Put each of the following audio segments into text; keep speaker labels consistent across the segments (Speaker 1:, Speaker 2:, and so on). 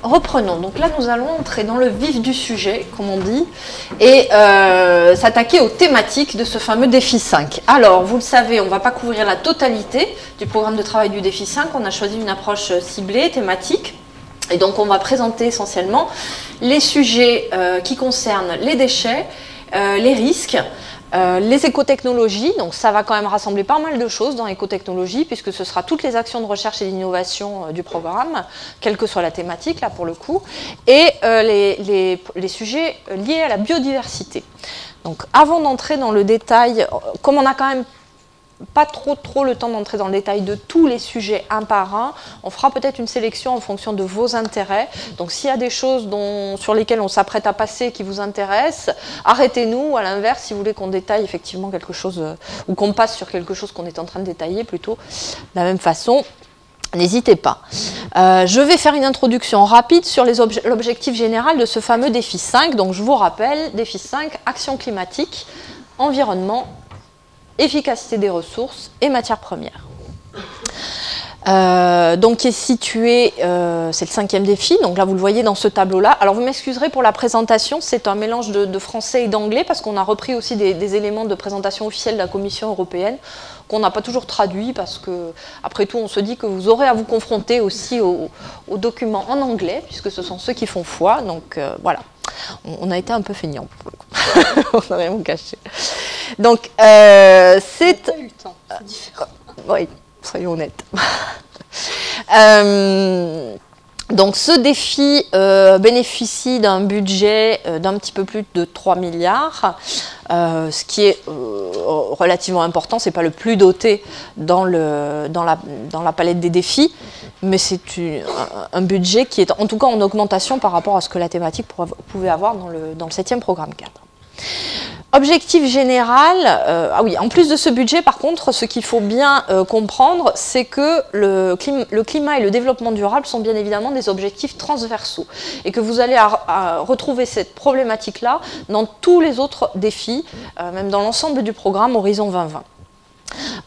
Speaker 1: Reprenons. Donc là, nous allons entrer dans le vif du sujet, comme on dit, et s'attaquer aux thématiques de ce fameux défi 5. Alors, vous le savez, on ne va pas couvrir la totalité du programme de travail du défi 5. On a choisi une approche ciblée, thématique. Et donc, on va présenter essentiellement les sujets qui concernent les déchets, les risques, les écotechnologies. Donc, ça va quand même rassembler pas mal de choses dans l'écotechnologie, puisque ce sera toutes les actions de recherche et d'innovation du programme, quelle que soit la thématique, là pour le coup, et les sujets liés à la biodiversité. Donc, avant d'entrer dans le détail, comme on a quand même pas trop le temps d'entrer dans le détail de tous les sujets un par un. On fera peut-être une sélection en fonction de vos intérêts. Donc s'il y a des choses sur lesquelles on s'apprête à passer qui vous intéressent, arrêtez-nous. À l'inverse, si vous voulez qu'on détaille effectivement quelque chose, ou qu'on passe sur quelque chose qu'on est en train de détailler plutôt de la même façon, n'hésitez pas. Je vais faire une introduction rapide sur l'objectif général de ce fameux défi 5. Donc je vous rappelle, défi 5, action climatique, environnement, efficacité des ressources et matières premières. Donc qui est situé, c'est le 5e défi, donc là vous le voyez dans ce tableau-là. Alors vous m'excuserez pour la présentation, c'est un mélange de français et d'anglais parce qu'on a repris aussi des éléments de présentation officielle de la Commission européenne qu'on n'a pas toujours traduit parce que, après tout, on se dit que vous aurez à vous confronter aussi aux documents en anglais puisque ce sont ceux qui font foi, donc voilà. On a été un peu feignants, on n'a rien vous cacher. Donc, c'est...
Speaker 2: On n'a pas eu le temps, c'est différent.
Speaker 1: Oui, soyons honnêtes. Donc, ce défi bénéficie d'un budget d'un petit peu plus de 3 milliards, ce qui est relativement important. Ce n'est pas le plus doté dans la palette des défis, mais c'est un budget qui est en tout cas en augmentation par rapport à ce que la thématique pouvait avoir dans le 7e programme cadre. Objectif général, ah oui, en plus de ce budget, par contre, ce qu'il faut bien comprendre, c'est que le climat et le développement durable sont bien évidemment des objectifs transversaux et que vous allez retrouver cette problématique-là dans tous les autres défis, même dans l'ensemble du programme Horizon 2020.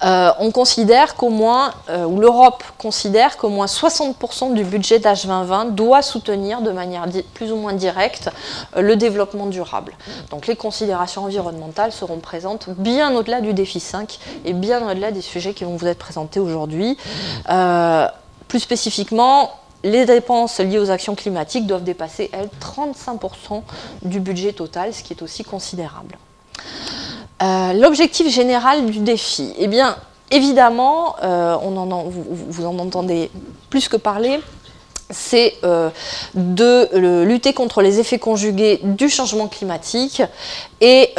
Speaker 1: On considère qu'au moins, ou l'Europe considère qu'au moins 60% du budget d'H2020 doit soutenir de manière plus ou moins directe le développement durable. Donc les considérations environnementales seront présentes bien au-delà du défi 5 et bien au-delà des sujets qui vont vous être présentés aujourd'hui. Plus spécifiquement, les dépenses liées aux actions climatiques doivent dépasser, elles, 35% du budget total, ce qui est aussi considérable. L'objectif général du défi, eh bien, évidemment, vous en entendez plus que parler, c'est de lutter contre les effets conjugués du changement climatique et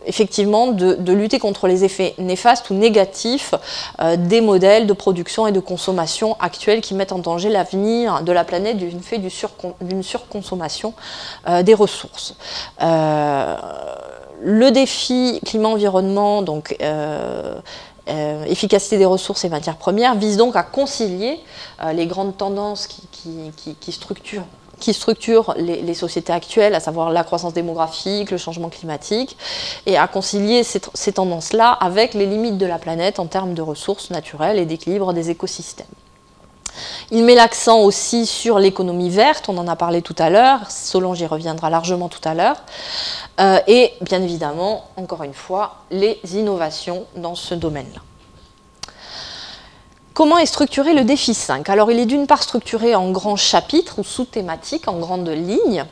Speaker 1: effectivement de lutter contre les effets néfastes ou négatifs des modèles de production et de consommation actuels qui mettent en danger l'avenir de la planète du fait d'une surconsommation des ressources. Le défi climat-environnement, donc efficacité des ressources et matières premières, vise donc à concilier les grandes tendances qui structurent les sociétés actuelles, à savoir la croissance démographique, le changement climatique, et à concilier ces tendances-là avec les limites de la planète en termes de ressources naturelles et d'équilibre des écosystèmes. Il met l'accent aussi sur l'économie verte, on en a parlé tout à l'heure, Solange y reviendra largement tout à l'heure, et bien évidemment, encore une fois, les innovations dans ce domaine-là. Comment est structuré le défi 5? Alors il est d'une part structuré en grands chapitres ou sous-thématiques, en grandes lignes.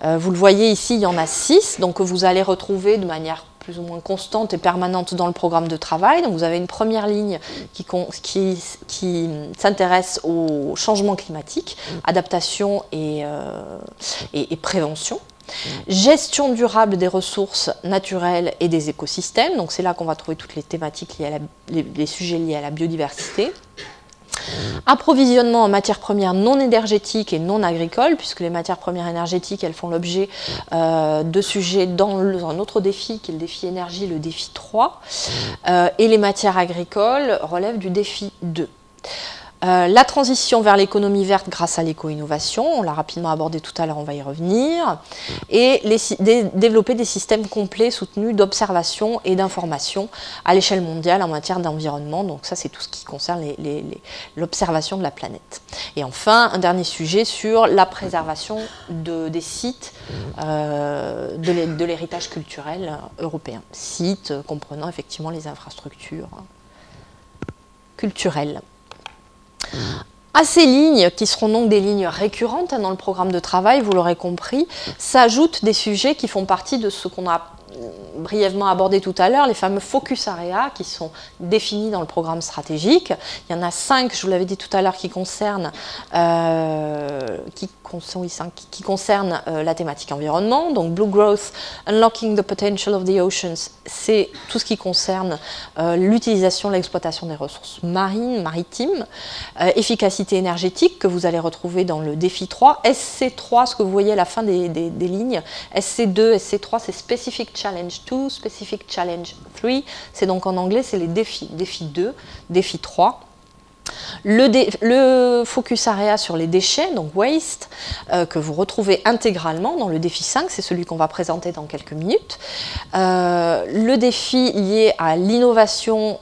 Speaker 1: Vous le voyez ici, il y en a 6, donc que vous allez retrouver de manière plus ou moins constante et permanente dans le programme de travail. Donc vous avez une première ligne qui s'intéresse au changement climatique, adaptation et prévention. Gestion durable des ressources naturelles et des écosystèmes, donc c'est là qu'on va trouver toutes les thématiques liées à les sujets liés à la biodiversité. Approvisionnement en matières premières non énergétiques et non agricoles, puisque les matières premières énergétiques, elles font l'objet de sujets dans un autre défi, qui est le défi énergie, le défi 3, et les matières agricoles relèvent du défi 2. La transition vers l'économie verte grâce à l'éco-innovation, on l'a rapidement abordé tout à l'heure, on va y revenir, et développer des systèmes complets soutenus d'observation et d'information à l'échelle mondiale en matière d'environnement. Donc ça, c'est tout ce qui concerne l'observation de la planète. Et enfin, un dernier sujet sur la préservation des sites de l'héritage culturel européen. Sites comprenant effectivement les infrastructures culturelles. À ces lignes, qui seront donc des lignes récurrentes dans le programme de travail, vous l'aurez compris, s'ajoutent des sujets qui font partie de ce qu'on a brièvement abordé tout à l'heure, les fameux focus areas qui sont définis dans le programme stratégique. Il y en a 5, je vous l'avais dit tout à l'heure, qui concernent la thématique environnement. Donc Blue Growth, Unlocking the Potential of the Oceans, c'est tout ce qui concerne l'utilisation, l'exploitation des ressources maritimes. Efficacité énergétique, que vous allez retrouver dans le défi 3. SC3, ce que vous voyez à la fin des lignes. SC2, SC3, c'est Specific Challenge 2, Specific Challenge 3. C'est donc en anglais, c'est les défis. Défi 2, défi 3. Le focus area sur les déchets, donc waste, que vous retrouvez intégralement dans le défi 5, c'est celui qu'on va présenter dans quelques minutes. Le défi lié à l'innovation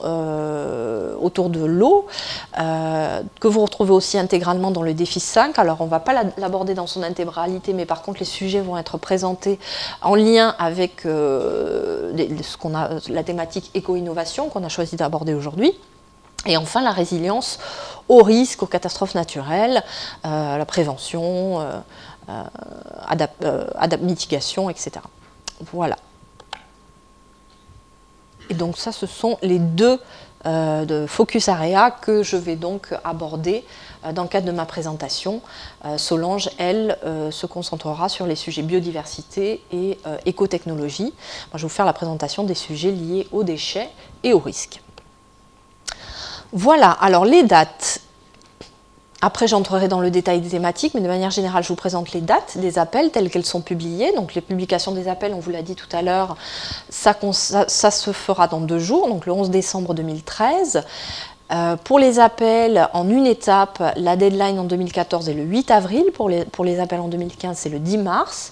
Speaker 1: autour de l'eau, que vous retrouvez aussi intégralement dans le défi 5. Alors on ne va pas l'aborder dans son intégralité, mais par contre les sujets vont être présentés en lien avec la thématique éco-innovation qu'on a choisi d'aborder aujourd'hui. Et enfin, la résilience aux risques, aux catastrophes naturelles, la prévention, mitigation, etc. Voilà. Et donc ça, ce sont les deux de focus area que je vais donc aborder dans le cadre de ma présentation. Solange, elle, se concentrera sur les sujets biodiversité et écotechnologie. Moi, je vais vous faire la présentation des sujets liés aux déchets et aux risques. Voilà, alors les dates. Après, j'entrerai dans le détail des thématiques, mais de manière générale, je vous présente les dates des appels telles qu'elles sont publiées. Donc les publications des appels, on vous l'a dit tout à l'heure, ça se fera dans 2 jours, donc le 11 décembre 2013. Pour les appels en une étape, la deadline en 2014 est le 8 avril. Pour les appels en 2015, c'est le 10 mars.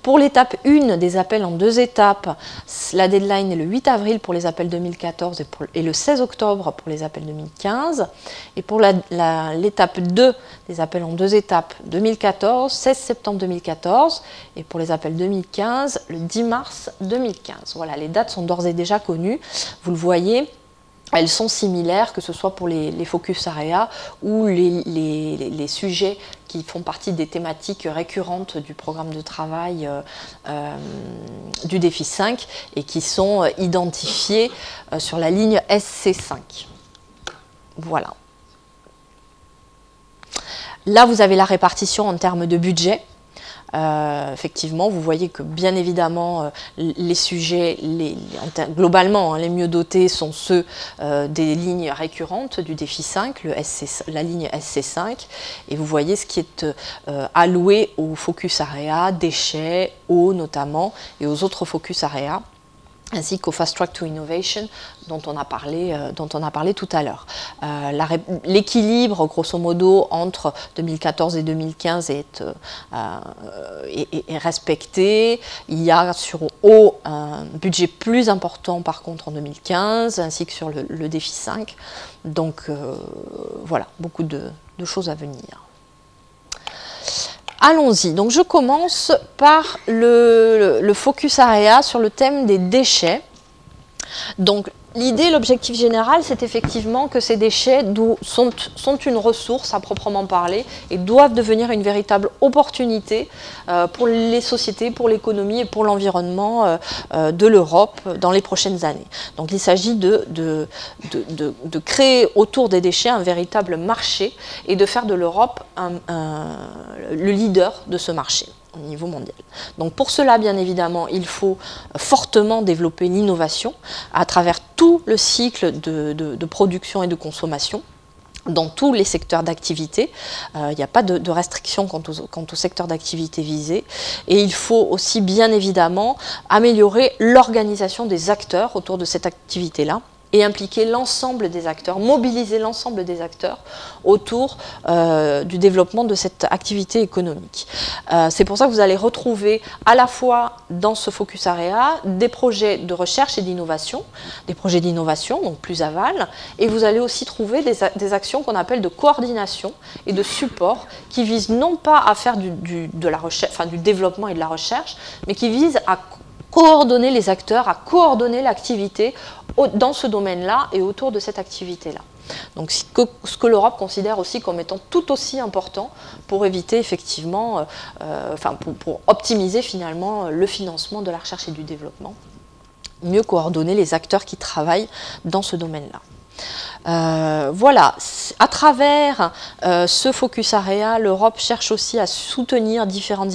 Speaker 1: Pour l'étape 1 des appels en 2 étapes, la deadline est le 8 avril pour les appels 2014 et le 16 octobre pour les appels 2015. Et pour l'étape 2 des appels en 2 étapes, 2014, 16 septembre 2014. Et pour les appels 2015, le 10 mars 2015. Voilà, les dates sont d'ores et déjà connues. Vous le voyez. Elles sont similaires, que ce soit pour les focus area ou les sujets qui font partie des thématiques récurrentes du programme de travail du défi 5 et qui sont identifiés sur la ligne SC5. Voilà. Là, vous avez la répartition en termes de budget. Effectivement, vous voyez que bien évidemment les sujets globalement les mieux dotés sont ceux des lignes récurrentes du défi 5, la ligne SC5, et vous voyez ce qui est alloué au focus area, déchets, eau notamment, et aux autres focus area, ainsi qu'au Fast Track to Innovation dont on a parlé tout à l'heure. L'équilibre, grosso modo, entre 2014 et 2015 est respecté. Il y a sur eau un budget plus important, par contre, en 2015, ainsi que sur le défi 5. Donc, voilà, beaucoup de choses à venir. Allons-y, donc je commence par le focus area sur le thème des déchets. Donc l'idée, l'objectif général, c'est effectivement que ces déchets sont une ressource à proprement parler et doivent devenir une véritable opportunité pour les sociétés, pour l'économie et pour l'environnement de l'Europe dans les prochaines années. Donc il s'agit de créer autour des déchets un véritable marché et de faire de l'Europe le leader de ce marché au niveau mondial. Donc pour cela, bien évidemment, il faut fortement développer l'innovation à travers tout le cycle de production et de consommation, dans tous les secteurs d'activité. Il n'y a pas de restriction quant au secteur d'activité visé. Et il faut aussi, bien évidemment, améliorer l'organisation des acteurs autour de cette activité-là, et impliquer l'ensemble des acteurs, mobiliser l'ensemble des acteurs autour du développement de cette activité économique. C'est pour ça que vous allez retrouver à la fois dans ce focus area des projets de recherche et d'innovation, des projets d'innovation, donc plus aval, et vous allez aussi trouver des actions qu'on appelle de coordination et de support qui visent non pas à faire de la recherche, enfin, du développement et de la recherche, mais qui visent à coordonner les acteurs, à coordonner l'activité dans ce domaine-là et autour de cette activité-là. Donc ce que l'Europe considère aussi comme étant tout aussi important pour éviter effectivement, pour optimiser finalement le financement de la recherche et du développement, mieux coordonner les acteurs qui travaillent dans ce domaine-là. Voilà, à travers ce focus area, l'Europe cherche aussi à soutenir différentes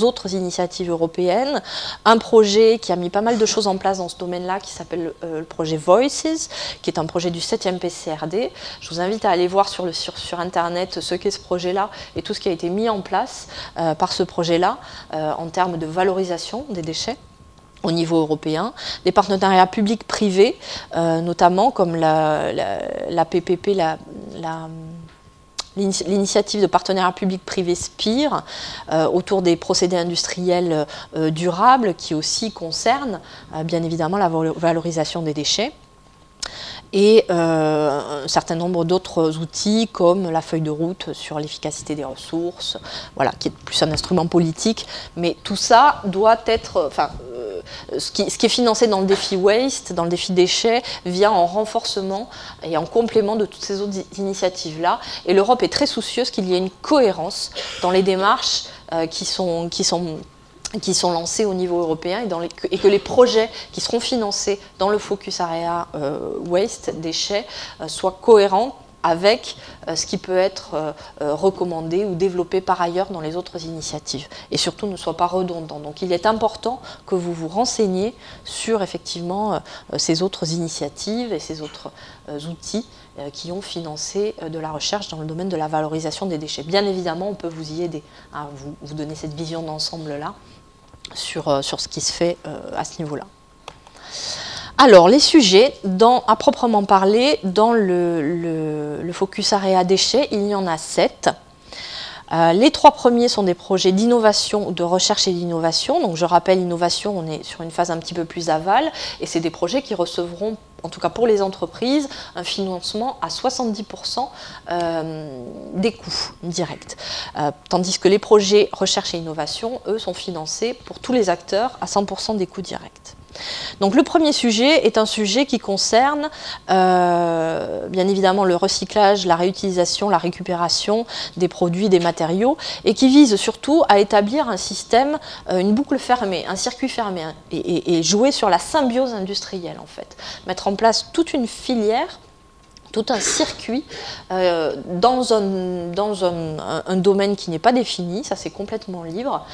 Speaker 1: autres initiatives européennes. Un projet qui a mis pas mal de choses en place dans ce domaine-là, qui s'appelle le projet Voices, qui est un projet du 7e PCRD. Je vous invite à aller voir sur Internet ce qu'est ce projet-là et tout ce qui a été mis en place par ce projet-là en termes de valorisation des déchets au niveau européen, des partenariats publics-privés, notamment comme la PPP, l'initiative de partenariat public-privé SPIR, autour des procédés industriels durables, qui aussi concerne bien évidemment la valorisation des déchets. Et un certain nombre d'autres outils comme la feuille de route sur l'efficacité des ressources, voilà, qui est plus un instrument politique, mais tout ça doit être, ce qui est financé dans le défi waste, dans le défi déchets, vient en renforcement et en complément de toutes ces autres initiatives-là. Et l'Europe est très soucieuse qu'il y ait une cohérence dans les démarches qui sont lancés au niveau européen et que les projets qui seront financés dans le focus area waste, déchets, soient cohérents avec ce qui peut être recommandé ou développé par ailleurs dans les autres initiatives. Et surtout ne soient pas redondants. Donc il est important que vous vous renseigniez sur effectivement ces autres initiatives et ces autres outils qui ont financé de la recherche dans le domaine de la valorisation des déchets. Bien évidemment, on peut vous y aider, à vous donner cette vision d'ensemble-là sur ce qui se fait à ce niveau-là. Alors, les sujets, à proprement parler, dans le focus area déchets, il y en a 7. Les 3 premiers sont des projets d'innovation, de recherche et d'innovation. Donc, je rappelle, innovation, on est sur une phase un petit peu plus aval, et c'est des projets qui recevront, en tout cas pour les entreprises, un financement à 70% des coûts directs. Tandis que les projets recherche et innovation, eux, sont financés pour tous les acteurs à 100% des coûts directs. Donc le premier sujet est un sujet qui concerne bien évidemment le recyclage, la réutilisation, la récupération des produits, des matériaux, et qui vise surtout à établir un système, une boucle fermée, un circuit fermé, et jouer sur la symbiose industrielle en fait. Mettre en place toute une filière, tout un circuit dans un domaine qui n'est pas défini, ça c'est complètement libre,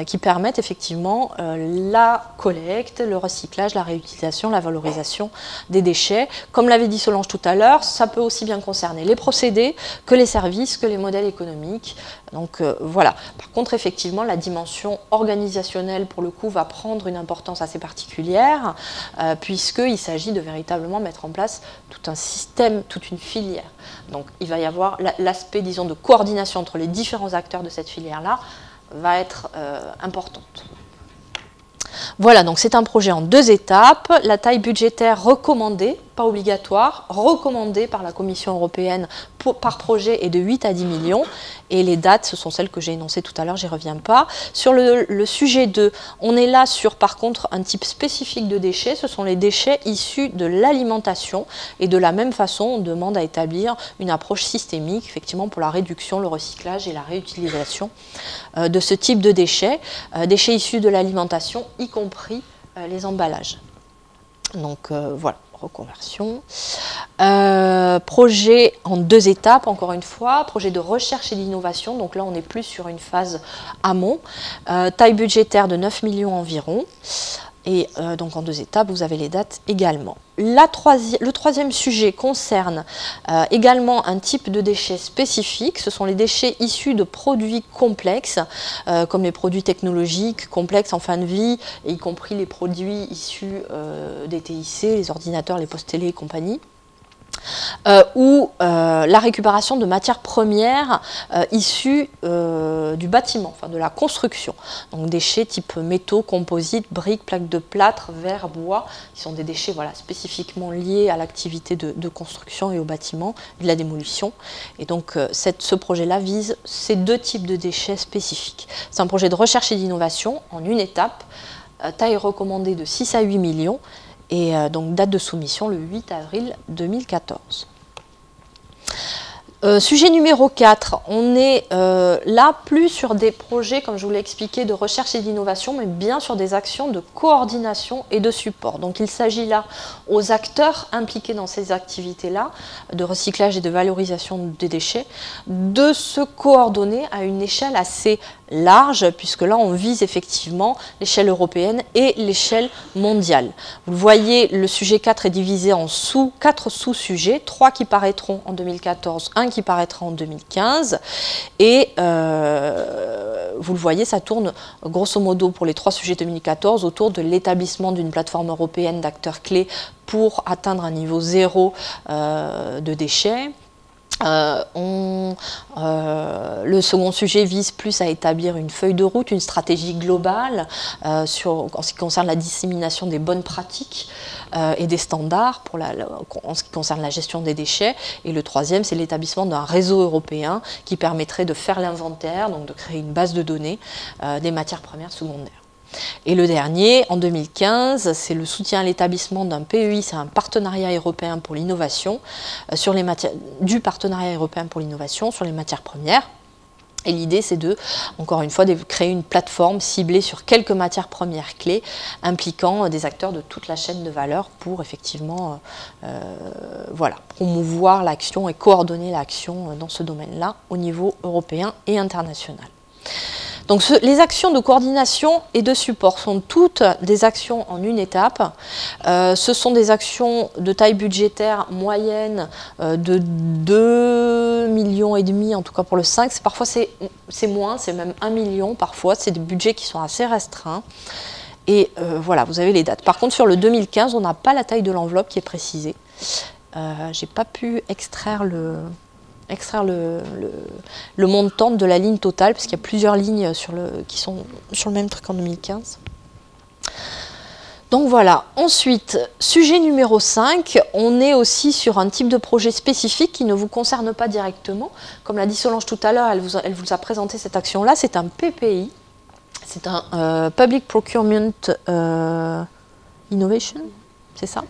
Speaker 1: qui permettent effectivement la collecte, le recyclage, la réutilisation, la valorisation des déchets. Comme l'avait dit Solange tout à l'heure, ça peut aussi bien concerner les procédés que les services, que les modèles économiques. Donc voilà. Par contre, effectivement, la dimension organisationnelle, pour le coup, va prendre une importance assez particulière, puisqu'il s'agit de véritablement mettre en place tout un système, toute une filière. Donc il va y avoir l'aspect, disons, de coordination entre les différents acteurs de cette filière-là va être importante. Voilà, donc c'est un projet en 2 étapes. La taille budgétaire recommandée, pas obligatoire, recommandée par la Commission européenne par projet est de 8 à 10 millions. Et les dates, ce sont celles que j'ai énoncées tout à l'heure, j'y reviens pas. Sur le sujet 2, on est là sur par contre un type spécifique de déchets, ce sont les déchets issus de l'alimentation. Et de la même façon, on demande à établir une approche systémique, effectivement, pour la réduction, le recyclage et la réutilisation de ce type de déchets. Déchets issus de l'alimentation, y compris les emballages. Donc voilà, reconversion. Projet en 2 étapes, encore une fois, projet de recherche et d'innovation. Donc là, on est plus sur une phase amont. Taille budgétaire de 9 millions environ. Et donc en 2 étapes, vous avez les dates également. Le troisième sujet concerne également un type de déchets spécifiques. Ce sont les déchets issus de produits complexes, comme les produits technologiques complexes en fin de vie, y compris les produits issus des TIC, les ordinateurs, les postes télé et compagnie. Ou la récupération de matières premières issues du bâtiment, enfin de la construction. Donc déchets type métaux, composites, briques, plaques de plâtre, verre, bois, qui sont des déchets voilà, spécifiquement liés à l'activité de construction et au bâtiment, de la démolition. Et donc ce projet-là vise ces 2 types de déchets spécifiques. C'est un projet de recherche et d'innovation en une étape, taille recommandée de 6 à 8 millions, et donc date de soumission le 8 avril 2014. Sujet numéro 4, on est là plus sur des projets, comme je vous l'ai expliqué, de recherche et d'innovation, mais bien sur des actions de coordination et de support. Donc il s'agit là aux acteurs impliqués dans ces activités-là, de recyclage et de valorisation des déchets, de se coordonner à une échelle assez large, puisque là on vise effectivement l'échelle européenne et l'échelle mondiale. Vous le voyez, le sujet 4 est divisé en 4 sous-sujets, 3 qui paraîtront en 2014, 1 qui paraîtra en 2015, et vous le voyez, ça tourne grosso modo pour les 3 sujets 2014 autour de l'établissement d'une plateforme européenne d'acteurs clés pour atteindre un niveau 0 de déchets. Le second sujet vise plus à établir une feuille de route, une stratégie globale en ce qui concerne la dissémination des bonnes pratiques et des standards en ce qui concerne la gestion des déchets. Et le troisième, c'est l'établissement d'un réseau européen qui permettrait de faire l'inventaire, donc de créer une base de données des matières premières secondaires. Et le dernier, en 2015, c'est le soutien à l'établissement d'un PEI, c'est un partenariat européen pour l'innovation, du partenariat européen pour l'innovation sur les matières premières. Et l'idée, c'est encore une fois, de créer une plateforme ciblée sur quelques matières premières clés, impliquant des acteurs de toute la chaîne de valeur pour effectivement promouvoir l'action et coordonner l'action dans ce domaine-là au niveau européen et international. Donc les actions de coordination et de support sont toutes des actions en une étape. Ce sont des actions de taille budgétaire moyenne de 2,5 millions, en tout cas pour le 5. Parfois c'est moins, c'est même 1 million parfois. C'est des budgets qui sont assez restreints. Et voilà, vous avez les dates. Par contre, sur le 2015, on n'a pas la taille de l'enveloppe qui est précisée. J'ai pas pu extraire le montant de la ligne totale, parce qu'il y a plusieurs lignes qui sont sur le même truc en 2015. Donc voilà. Ensuite, sujet numéro 5, on est aussi sur un type de projet spécifique qui ne vous concerne pas directement. Comme l'a dit Solange tout à l'heure, elle vous a présenté cette action-là, c'est un PPI, c'est un Public Procurement Innovation, c'est ça ?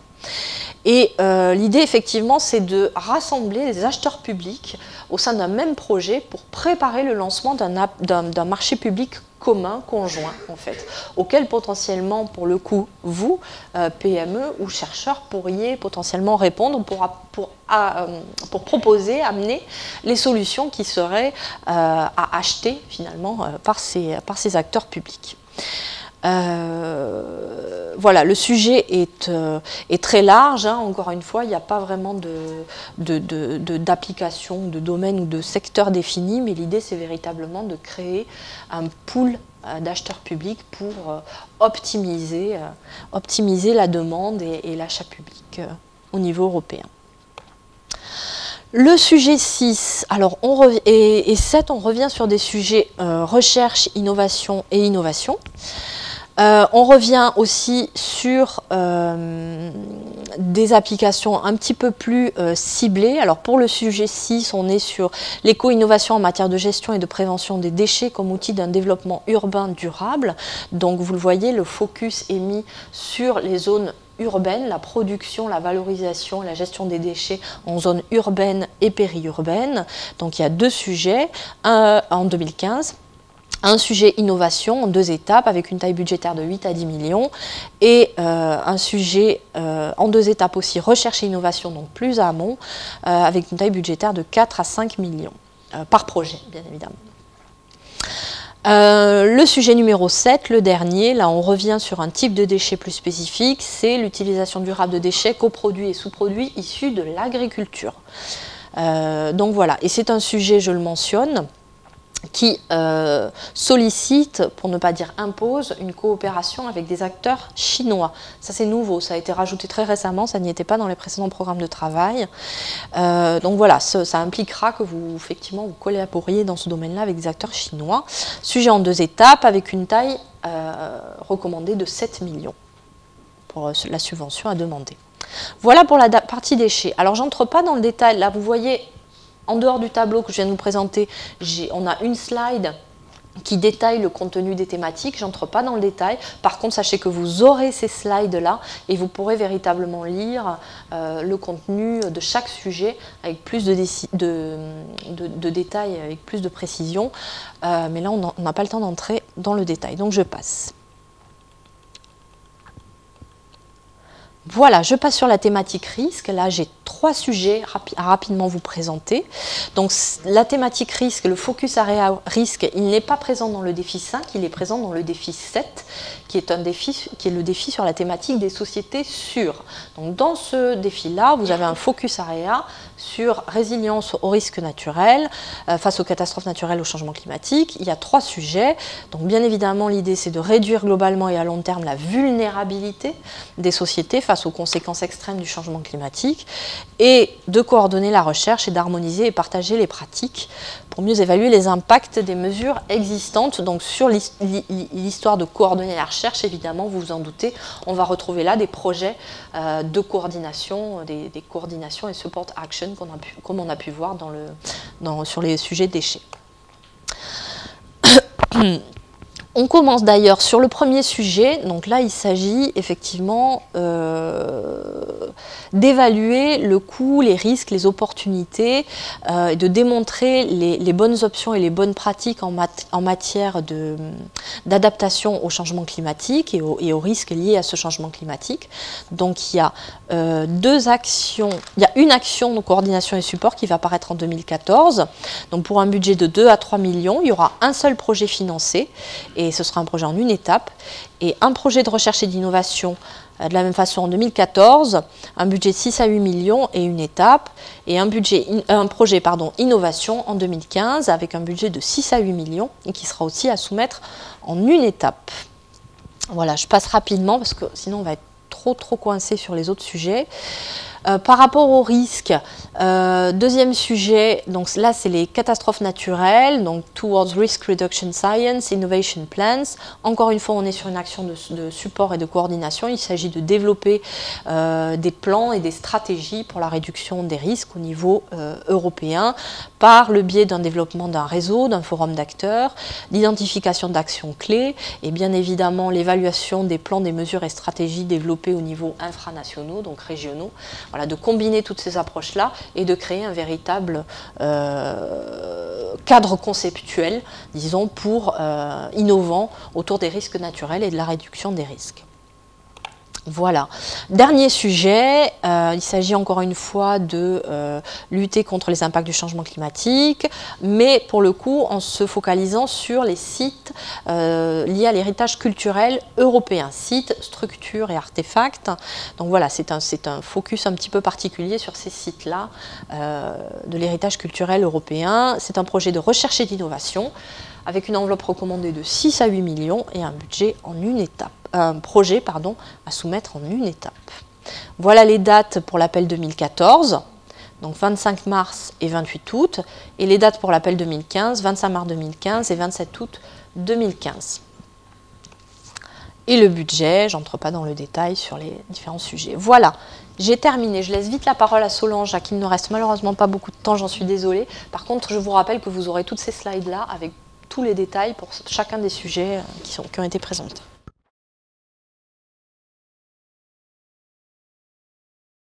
Speaker 1: Et l'idée, effectivement, c'est de rassembler les acheteurs publics au sein d'un même projet pour préparer le lancement d'un marché public commun, conjoint, en fait, auquel potentiellement, pour le coup, vous, PME ou chercheurs, pourriez potentiellement répondre pour proposer, amener les solutions qui seraient à acheter, finalement, par ces acteurs publics. Voilà, le sujet est très large, hein. Encore une fois, il n'y a pas vraiment d'application, de domaine ou de secteur défini, mais l'idée c'est véritablement de créer un pool d'acheteurs publics pour optimiser la demande et l'achat public au niveau européen. Le sujet 6, et 7, on revient sur des sujets recherche, innovation et innovation. On revient aussi sur des applications un petit peu plus ciblées. Alors pour le sujet 6, on est sur l'éco-innovation en matière de gestion et de prévention des déchets comme outil d'un développement urbain durable. Donc vous le voyez, le focus est mis sur les zones urbaines, la production, la valorisation, la gestion des déchets en zone urbaine et périurbaine. Donc il y a 2 sujets en 2015. Un sujet innovation en 2 étapes avec une taille budgétaire de 8 à 10 millions et un sujet en 2 étapes aussi recherche et innovation, donc plus amont, avec une taille budgétaire de 4 à 5 millions par projet, bien évidemment. Le sujet numéro 7, le dernier, là on revient sur un type de déchet plus spécifique, c'est l'utilisation durable de déchets, coproduits et sous-produits issus de l'agriculture. Donc voilà, et c'est un sujet, je le mentionne, qui sollicite, pour ne pas dire impose, une coopération avec des acteurs chinois. Ça c'est nouveau, ça a été rajouté très récemment, ça n'y était pas dans les précédents programmes de travail. Donc voilà, ça impliquera que vous, effectivement, vous collaboriez dans ce domaine-là avec des acteurs chinois. Sujet en 2 étapes, avec une taille recommandée de 7 millions pour la subvention à demander. Voilà pour la partie déchets. Alors j'entre pas dans le détail, là vous voyez, en dehors du tableau que je viens de vous présenter, on a une slide qui détaille le contenu des thématiques. Je n'entre pas dans le détail. Par contre, sachez que vous aurez ces slides-là et vous pourrez véritablement lire le contenu de chaque sujet avec plus de détails, avec plus de précision. Mais là, on n'a pas le temps d'entrer dans le détail, donc je passe. Voilà, je passe sur la thématique risque. Là, j'ai 3 sujets à rapidement vous présenter. Donc, la thématique risque, le focus area risque, il n'est pas présent dans le défi 5, il est présent dans le défi 7, qui est le défi sur la thématique des sociétés sûres. Donc, dans ce défi-là, vous avez un focus area sur résilience aux risques naturels, face aux catastrophes naturelles, au changement climatique. Il y a 3 sujets. Donc, bien évidemment, l'idée, c'est de réduire globalement et à long terme la vulnérabilité des sociétés face aux conséquences extrêmes du changement climatique et de coordonner la recherche et d'harmoniser et partager les pratiques pour mieux évaluer les impacts des mesures existantes. Donc sur l'histoire de coordonner la recherche, évidemment, vous vous en doutez, on va retrouver là des projets de coordination, des coordinations et support action comme on a pu voir sur les sujets déchets. On commence d'ailleurs sur le premier sujet. Donc là, il s'agit effectivement d'évaluer le coût, les risques, les opportunités, de démontrer les bonnes options et les bonnes pratiques en matière d'adaptation au changement climatique et aux risques liés à ce changement climatique. Donc il y a 2 actions, il y a une action de coordination et support qui va apparaître en 2014. Donc pour un budget de 2 à 3 millions, il y aura un seul projet financé. Et ce sera un projet en une étape, et un projet de recherche et d'innovation de la même façon en 2014, un budget de 6 à 8 millions et une étape, et un projet innovation en 2015 avec un budget de 6 à 8 millions et qui sera aussi à soumettre en une étape. Voilà, je passe rapidement parce que sinon on va être trop coincé sur les autres sujets. Par rapport aux risques, deuxième sujet, donc là c'est les catastrophes naturelles, donc Towards Risk Reduction Science, Innovation Plans. Encore une fois, on est sur une action de support et de coordination. Il s'agit de développer des plans et des stratégies pour la réduction des risques au niveau européen par le biais d'un développement d'un réseau, d'un forum d'acteurs, l'identification d'actions clés et bien évidemment l'évaluation des plans, des mesures et stratégies développées au niveau infranationaux, donc régionaux. Voilà, de combiner toutes ces approches-là et de créer un véritable cadre conceptuel, disons, innovant autour des risques naturels et de la réduction des risques. Voilà. Dernier sujet, il s'agit encore une fois de lutter contre les impacts du changement climatique, mais pour le coup en se focalisant sur les sites liés à l'héritage culturel européen, sites, structures et artefacts. Donc voilà, c'est un focus un petit peu particulier sur ces sites-là de l'héritage culturel européen. C'est un projet de recherche et d'innovation avec une enveloppe recommandée de 6 à 8 millions et un budget en une étape. Un projet à soumettre en une étape. Voilà les dates pour l'appel 2014, donc 25 mars et 28 août, et les dates pour l'appel 2015, 25 mars 2015 et 27 août 2015. Et le budget, j'entre pas dans le détail sur les différents sujets. Voilà, j'ai terminé. Je laisse vite la parole à Solange, à qui il ne reste malheureusement pas beaucoup de temps, j'en suis désolée. Par contre, je vous rappelle que vous aurez toutes ces slides-là avec tous les détails pour chacun des sujets qui ont été présentés.